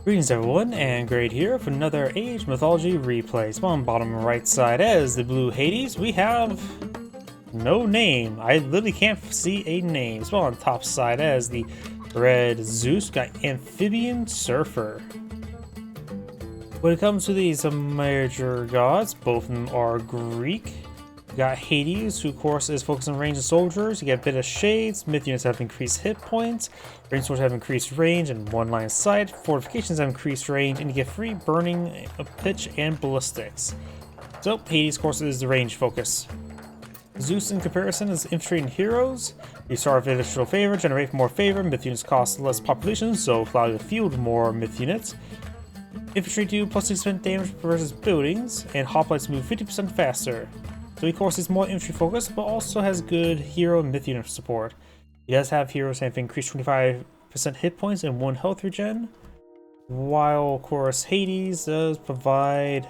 Greetings everyone, and Grade here for another Age Mythology Replay. So on bottom right side as the blue Hades, we have no name. I literally can't see a name. So on top side as the red Zeus, got AmphibianSurfer. When it comes to these major gods, both of them are Greek. You got Hades, who of course is focused on range and soldiers. You get a bit of shades, myth units have increased hit points, range soldiers have increased range and one line of sight, fortifications have increased range, and you get free burning, pitch, and ballistics. So Hades of course is the range focus. Zeus in comparison is infantry and heroes. You start with additional favor, generate more favor, myth units cost less population, so allow you to field more myth units. Infantry do plus 6% damage versus buildings, and hoplites move 50% faster. So he of course is more infantry focused, but also has good hero and myth unit support. He does have heroes that have increased 25% hit points and 1 health regen, while of course Hades does provide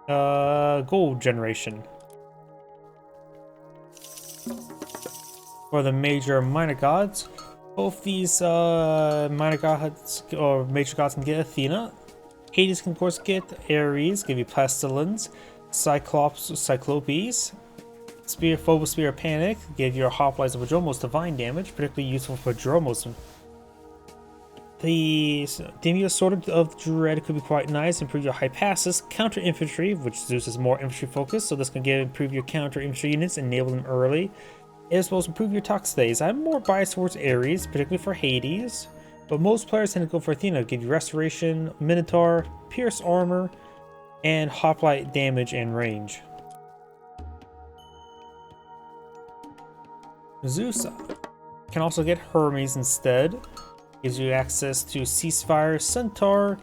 gold generation. For the major and minor gods, both these minor gods or major gods can get Athena. Hades can of course get Ares, give you Pestilence. Cyclopes, Spear, Phobos, Spear, Panic, give your hoplites of Prodromos divine damage, particularly useful for Prodromos. The Deimos Sword of Dread could be quite nice, improve your high passes, counter infantry, which Zeus is more infantry focused, so this can improve your counter infantry units, enable them early, as well as improve your Toxdays. I'm more biased towards Ares, particularly for Hades, but most players tend to go for Athena, give you Restoration, Minotaur, Pierce Armor, and hoplite damage and range. Zeus can also get Hermes instead. Gives you access to Ceasefire, Centaur,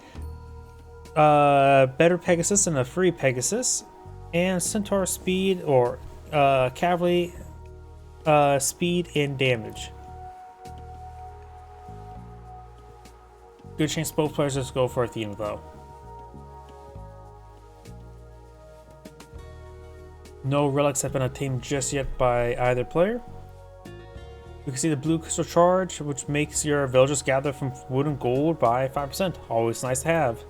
better Pegasus and a free Pegasus, and Centaur speed or cavalry speed and damage. Good chance both players just go for Athena though. No relics have been obtained just yet by either player. You can see the blue crystal charge, which makes your villagers gather from wood and gold by 5%. Always nice to have.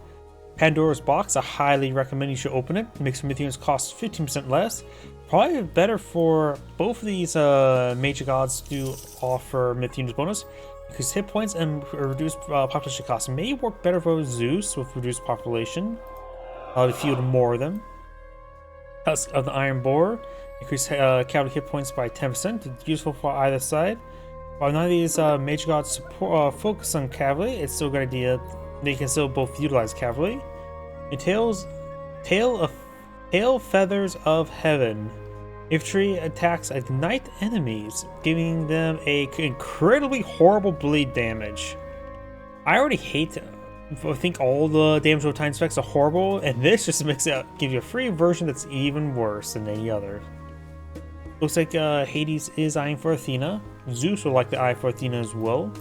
Pandora's box, I highly recommend you should open it. Makes your myth units cost 15% less. Probably better for both of these major gods to offer myth units bonus. Increase hit points and reduce population costs. May work better for Zeus with reduced population. To field more of them. Husk of the Iron Boar, increase cavalry hit points by 10%. It's useful for either side. While none of these major gods focus on cavalry, it's still a good idea. They can still both utilize cavalry. And Tail Feathers of Heaven. Infantry attacks ignite enemies, giving them a incredibly horrible bleed damage. I already hate I think all the damage over time specs are horrible, and this just makes it give you a free version that's even worse than any other. Looks like Hades is eyeing for Athena. Zeus would like to eye for Athena as well.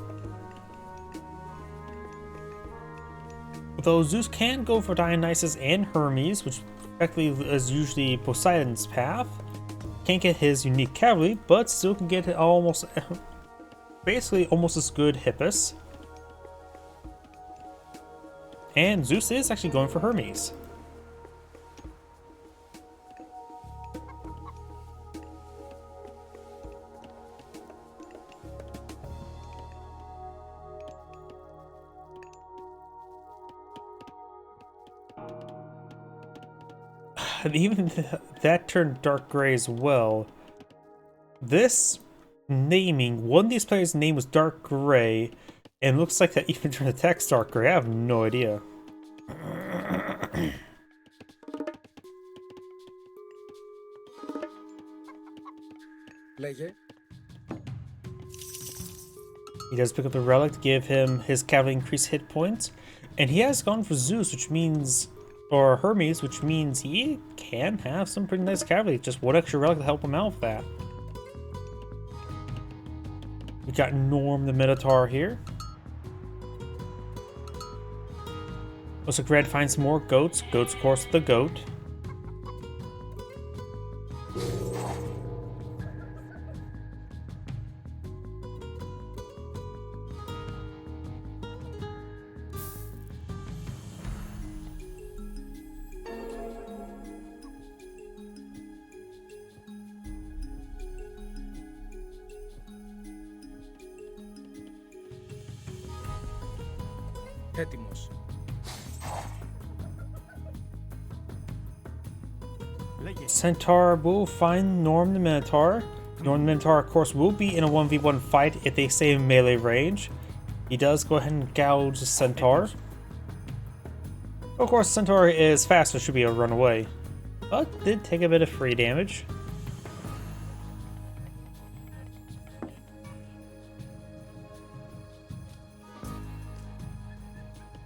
Although Zeus can go for Dionysus and Hermes, which effectively is usually Poseidon's path. Can't get his unique cavalry, but still can get basically almost as good Hippus. And Zeus is actually going for Hermes. And even that turned dark gray as well. This naming, one of these players' name was Dark Gray, and looks like that even turned the text dark gray. I have no idea. He does pick up the relic to give him his cavalry increased hit points, and he has gone for Zeus, which means, or Hermes, which means he can have some pretty nice cavalry. Just one extra relic to help him out with that. We got Norm the Minotaur here. Looks like Red finds some more goats. Goats, of course, the goat. Έτοιμος. Centaur will find Norm the Minotaur. Norm the Minotaur, of course, will be in a 1v1 fight if they stay in melee range. He does go ahead and gouge the Centaur. Of course, Centaur is faster, should be able to run away. But did take a bit of free damage.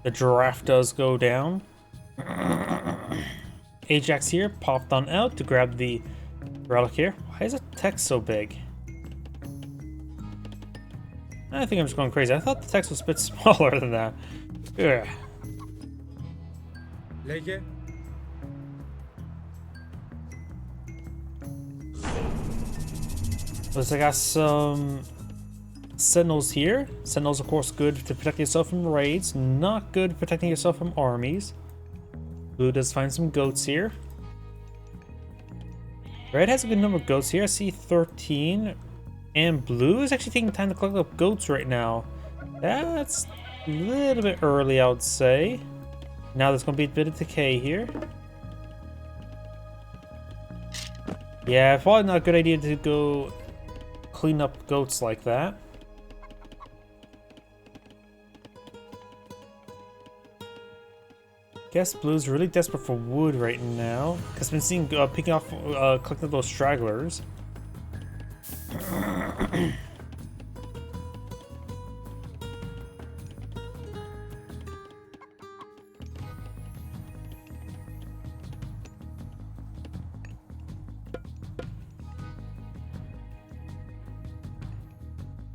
The giraffe does go down. Ajax here popped on out to grab the relic here. Why is the text so big? I think I'm just going crazy. I thought the text was a bit smaller than that. Ugh. Λέγε. Looks like I got some sentinels here. Sentinels, of course, good to protect yourself from raids. Not good protecting yourself from armies. Blue does find some goats here. Red has a good number of goats here. I see 13. And blue is actually taking time to collect up goats right now. That's a little bit early, I would say. Now there's going to be a bit of decay here. Yeah, probably not a good idea to go clean up goats like that. Guess blue's really desperate for wood right now. Cause I've been seeing picking off, collecting those stragglers.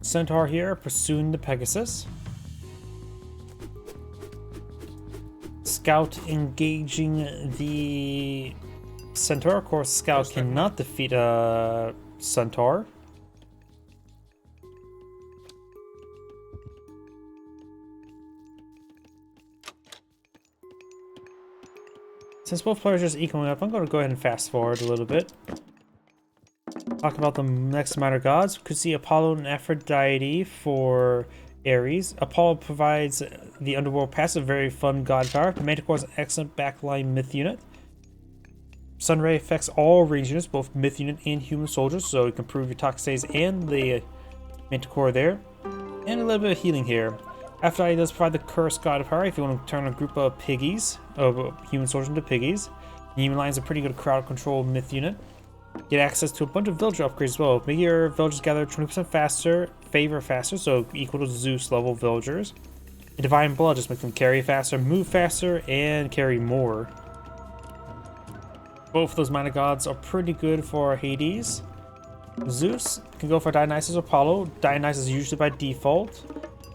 Centaur here pursuing the Pegasus. Scout engaging the Centaur. Of course, Scout cannot defeat a Centaur. Since both players are just equaling up, I'm going to go ahead and fast forward a little bit. Talk about the next minor gods. We could see Apollo and Aphrodite for Ares. Apollo provides the underworld passive, very fun god power. Manticore is an excellent backline myth unit. Sunray affects all range units, both myth unit and human soldiers, so you can improve your Toxays and the Manticore there. And a little bit of healing here. Aphrodite does provide the cursed god power if you want to turn a group of piggies, of human soldiers into piggies. Human Lion's a pretty good crowd control myth unit. Get access to a bunch of villager upgrades as well. Make your villagers gather 20% faster, favor faster, so equal to Zeus level villagers. And Divine Blood just makes them carry faster, move faster, and carry more. Both of those minor gods are pretty good for Hades. Zeus can go for Dionysus or Apollo. Dionysus is usually by default.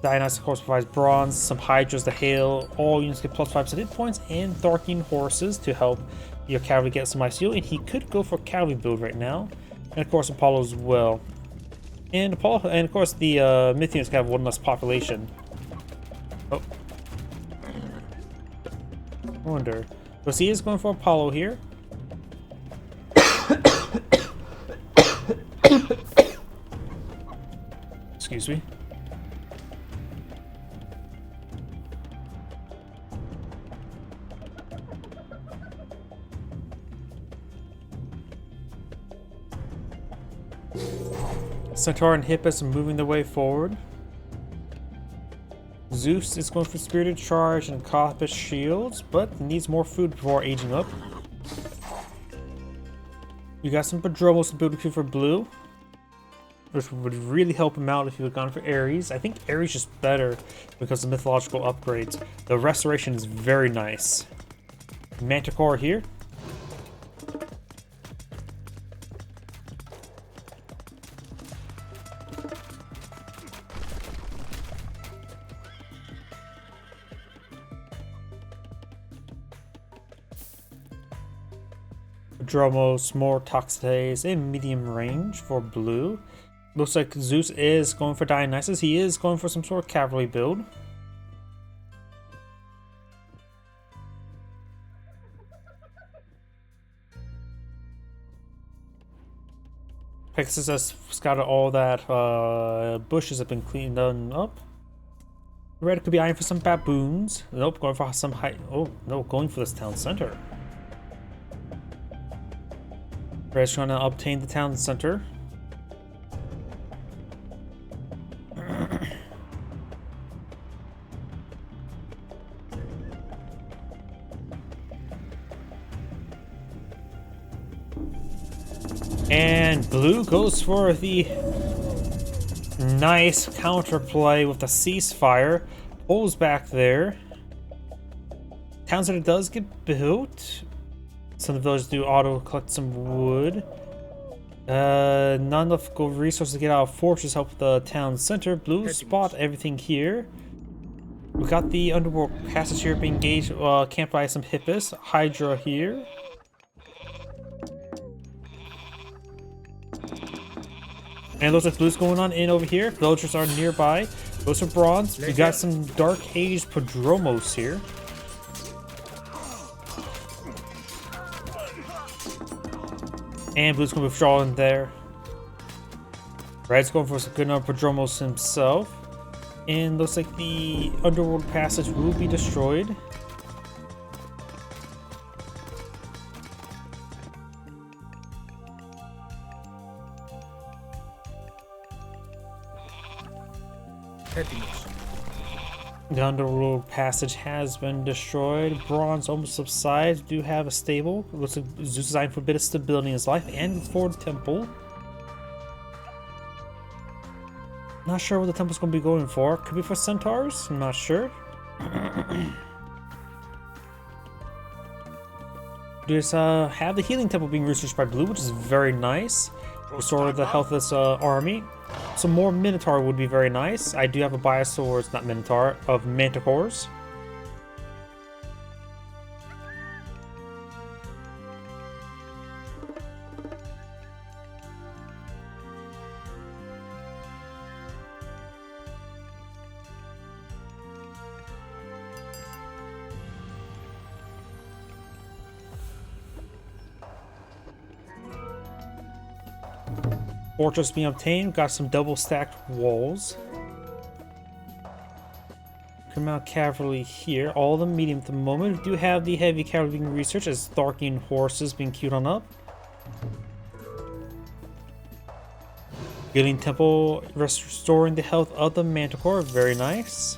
Dionysus, of course, provides bronze, some hydras to hail. All units get plus 5% hit points, and Tharkian horses to help your cavalry get some ICO. And he could go for cavalry build right now. And of course, Apollo as well. And Apollo, and of course, the myth units have one less population. Oh, I wonder. So he is going for Apollo here. Excuse me. Centaur and Hippus are moving their way forward. Zeus is going for Spirited Charge and Coppice Shields, but needs more food before aging up. You got some Padromos ability for blue, which would really help him out if he had gone for Ares. I think Ares is just better because of mythological upgrades. The restoration is very nice. Manticore here. Dromos, more Toxates in medium range for blue. Looks like Zeus is going for Dionysus. He is going for some sort of cavalry build. Pegasus has scouted all that bushes have been cleaned up. Red could be eyeing for some baboons. Nope, going for some high. Oh no, going for this town center. Red's trying to obtain the town center. And blue goes for the nice counterplay with the ceasefire. Pulls back there. Town center does get built. Some of those do auto collect some wood. Not enough gold resources to get out of fortress help the town center. Blue spot everything here. We got the underworld passage here being engaged. Camped by some hippos. Hydra here. And looks like blue's going on in over here. Villagers are nearby. Those are bronze. We got some Dark Age Prodromos here. And blue's going to withdraw in there. Red's going for some good enough Prodromos himself. And looks like the underworld passage will be destroyed. The underworld passage has been destroyed. Bronze almost subsides. Do have a stable. Looks like Zeus designed for a bit of stability in his life and for the temple. Not sure what the temple's going to be going for. Could be for centaurs. I'm not sure. There's have the healing temple being researched by blue, which is very nice. Restore the health of this army. Some more Minotaur would be very nice. I do have a bias towards, not Minotaur, of Manticores. Fortress being obtained. Got some double stacked walls. Come out cavalry here. All the medium at the moment. We do have the heavy cavalry being researched as Tharkian horses being queued on up. Healing temple restoring the health of the Manticore. Very nice.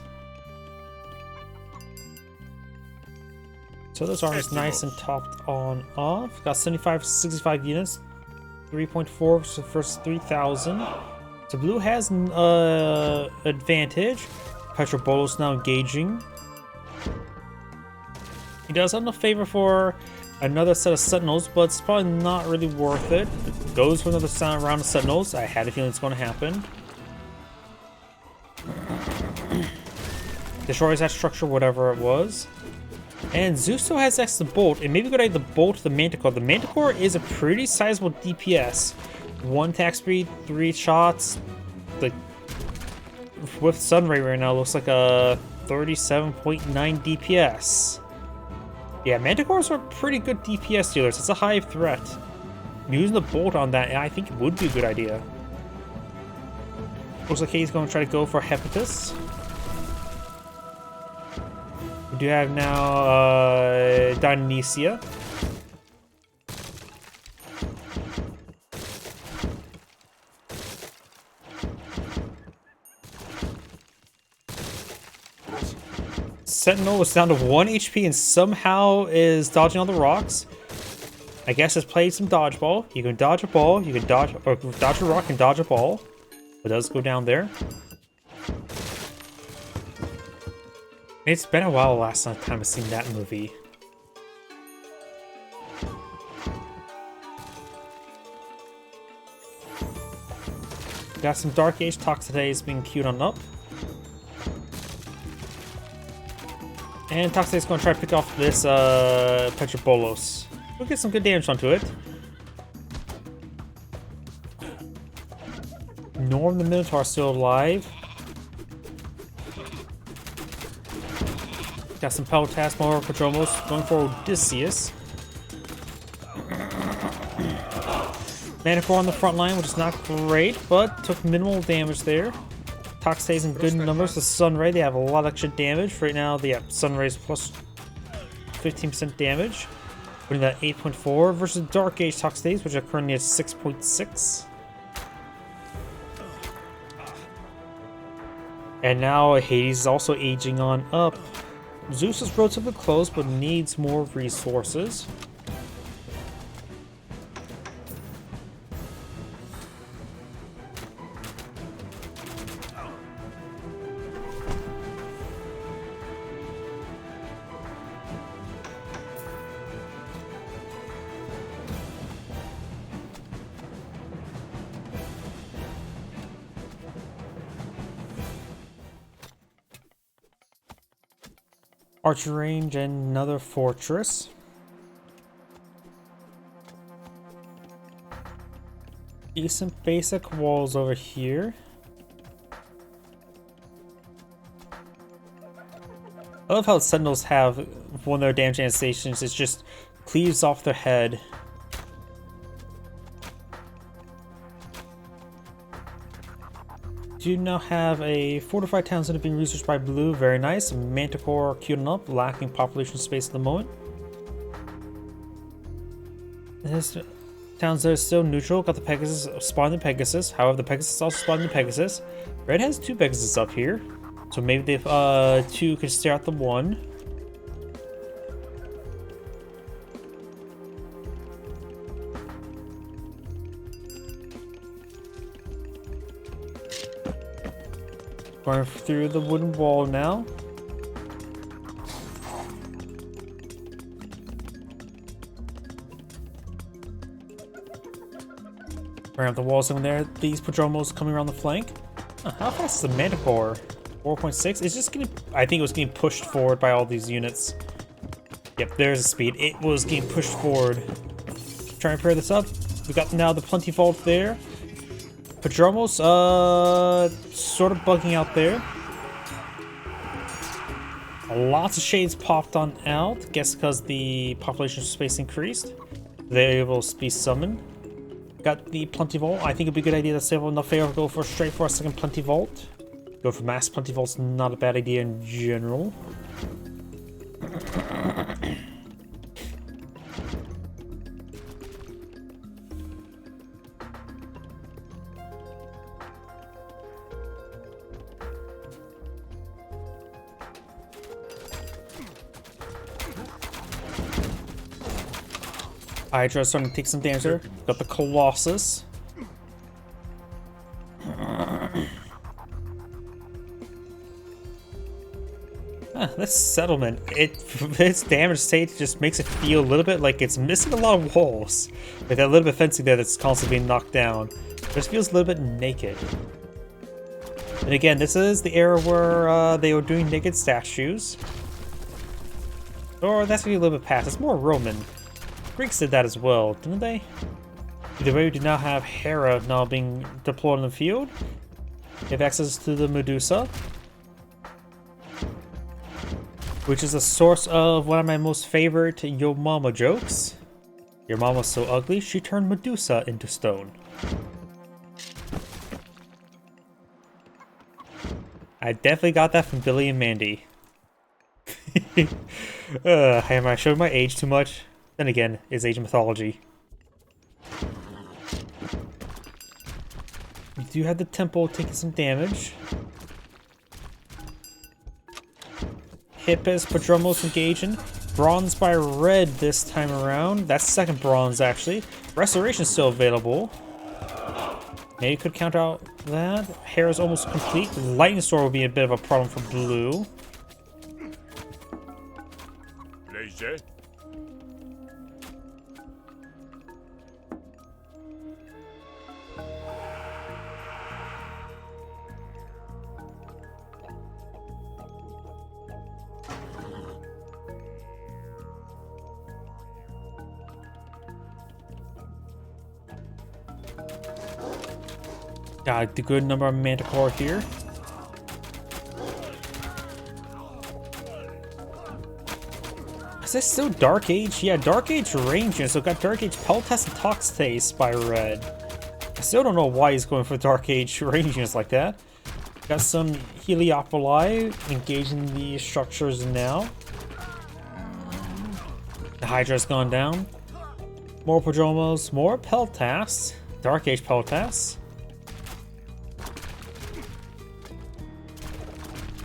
So this arm is nice and topped on off. Got 65 units. 3.4 versus 3,000. So blue has an advantage. Petrobolos now engaging. He does have a favor for another set of sentinels, but it's probably not really worth it. Goes for another round of sentinels. I had a feeling it's going to happen. Destroys that structure, whatever it was. And Zeus still has access to Bolt, and maybe go to the Bolt to the Manticore. The Manticore is a pretty sizable DPS. 1 attack speed, 3 shots. Like with Sunray right now, looks like a 37.9 DPS. Yeah, Manticores are pretty good DPS dealers. It's a high threat. Using the Bolt on that, I think it would be a good idea. Looks like he's going to try to go for Hepatus. We do have now Dionysia. Sentinel was down to 1 HP and somehow is dodging all the rocks. I guess it's played some dodgeball. You can dodge a ball, you can dodge a rock and dodge a ball. It does go down there. It's been a while last time I've seen that movie. Got some Dark Age Toxidays being queued on up. And Toxiday's going to try to pick off this Petrobolos. We'll get some good damage onto it. Norm the Minotaur still alive. Got some Peltas, more Prodromos, going for Odysseus. Manticore on the front line, which is not great, but took minimal damage there. Tox stays in good numbers. The Sunray, they have a lot of extra damage. Right now, they have Sunray's plus 15% damage. Putting that 8.4 versus Dark Age Tox stays, which are currently at 6.6. And now Hades is also aging on up. Zeus is relatively close, but needs more resources. Archer range and another fortress. Decent basic walls over here. I love how Sentinels have one of their damage stations. It just cleaves off their head. Do now have a fortified towns that have been researched by Blue. Very nice. Manticore queuing up, lacking population space at the moment. This towns that are still neutral. Got the Pegasus spawned in Pegasus. However, the Pegasus also spawned in Pegasus. Red has 2 Pegasus up here, so maybe they 2 could stare out the 1. Going through the wooden wall now. Around the walls in there. These Prodromos coming around the flank. How fast is the Manticore? 4.6? It's just getting. I think it was getting pushed forward by all these units. Yep, there's the speed. It was getting pushed forward. Trying to pair this up. We got now the Plenty Vault there. Prodromos, sort of bugging out there. Lots of shades popped on out. Guess because the population space increased. They're able to be summoned. Got the Plenty Vault. I think it'd be a good idea to save enough favor, go for straight for a second Plenty Vault. Go for mass Plenty Vault's not a bad idea in general. Hydra starting to take some damage there. Got the Colossus. This settlement, its damage state just makes it feel a little bit like it's missing a lot of walls. With that little bit fencing there that's constantly being knocked down. It just feels a little bit naked. And again, this is the era where they were doing naked statues. Or that's gonna be a little bit past. It's more Roman. Greeks did that as well, didn't they? Either way, we do now have Hera now being deployed in the field. We have access to the Medusa, which is a source of one of my most favorite Yo Mama jokes. Your mama's so ugly, she turned Medusa into stone. I definitely got that from Billy and Mandy. Am I showing my age too much? Then again, it's age mythology. We do have the temple taking some damage. Hippus, Prodromos engaging. Bronze by red this time around. That's second bronze actually. Restoration still available. Maybe could count out that. Hair is almost complete. Lightning Storm will be a bit of a problem for blue. Laser. Got the good number of Manticore here. Is this still Dark Age? Yeah, Dark Age ranging, so got Dark Age Peltest and Tox Taste by red. I still don't know why he's going for Dark Age ranging like that. Got some Heliopoli engaging the structures now. The Hydra's gone down. More Prodromos, more Peltas, Dark Age Peltas.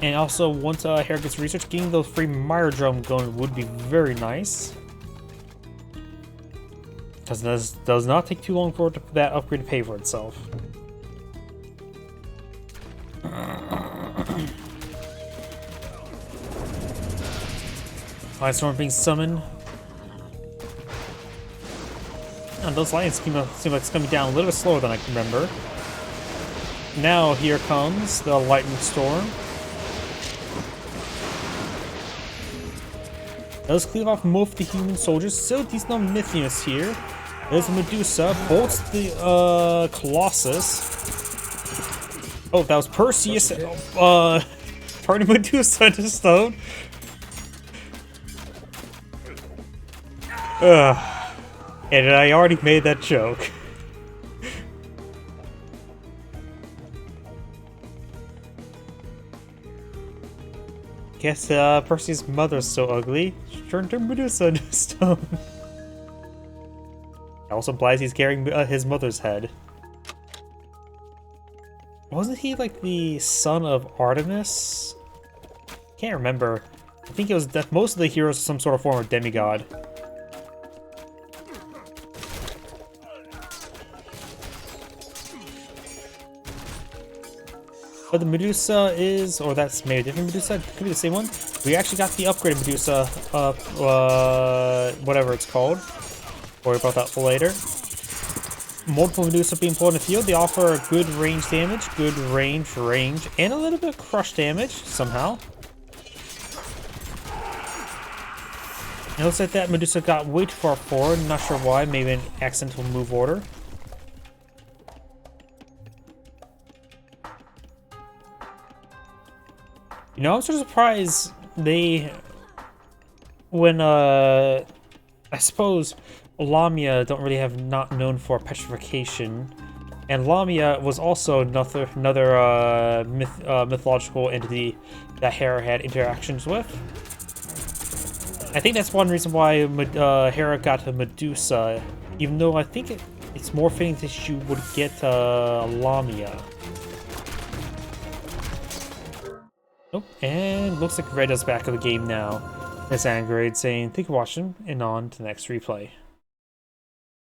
And also, once Hera gets research, getting those free Myrodrome going would be very nice. Because this does not take too long for that upgrade to pay for itself. Light Storm being summoned. And those lightning seem like it's coming down a little bit slower than I can remember. Now here comes the Lightning Storm. Does cleave off most of the human soldiers. Still decent on Mythius here. There's Medusa. Bolts the Colossus. Oh, that was Perseus. Turning Medusa into stone. And I already made that joke. Guess Percy's mother's so ugly, she turned her Medusa into stone. Also implies he's carrying his mother's head. Wasn't he like the son of Artemis? Can't remember. I think it was that most of the heroes are some sort of form of demigod. But the Medusa is, or that's maybe a different Medusa, could be the same one. We actually got the upgraded Medusa, whatever it's called. Worry about that for later. Multiple Medusa being pulled in the field, they offer good range damage, good range, and a little bit of crush damage, somehow. It looks like that Medusa got way too far forward, not sure why, maybe an accidental move order. You know, I'm sort of surprised when I suppose Lamia don't really have not known for petrification, and Lamia was also another mythological entity that Hera had interactions with. I think that's one reason why Hera got a Medusa, even though I think it's more fitting that she would get Lamia. Oh, and looks like Red is back in the game now. It's Angrade saying, thank you for watching, and on to the next replay.